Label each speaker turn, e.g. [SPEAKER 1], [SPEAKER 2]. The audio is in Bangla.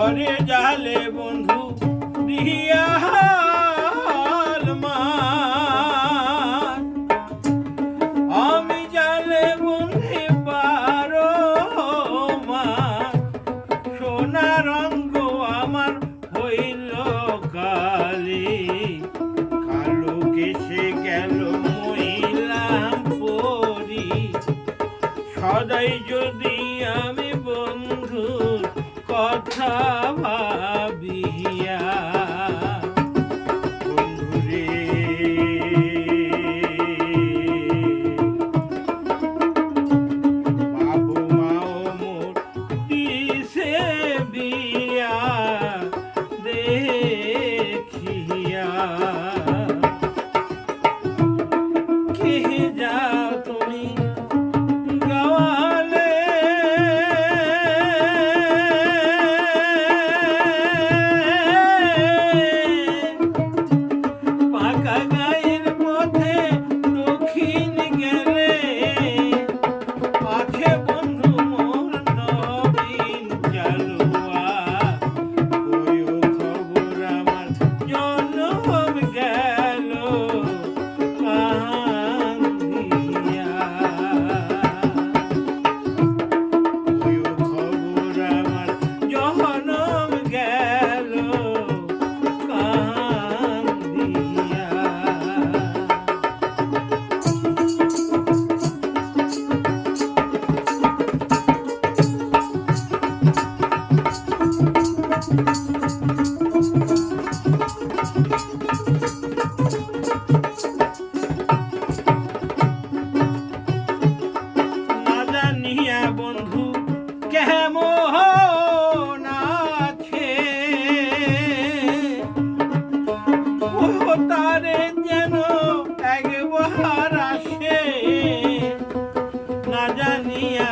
[SPEAKER 1] করে জালে বন্ধু দিয়া আমি জালে বন্ধে পারো সোনা রঙ্গ আমার হইল কালি কালো কেসে গেল মহিলাম পরি সদাই যদি আমি বন্ধুর কথা ভাবিয়া বন্ধুরে বাবু মাও মোর দিছে বিয়া দেখিয়া কে যাও তুমি বন্ধু কেমন আছে ও তারে যেন একবার আসে না জানিয়া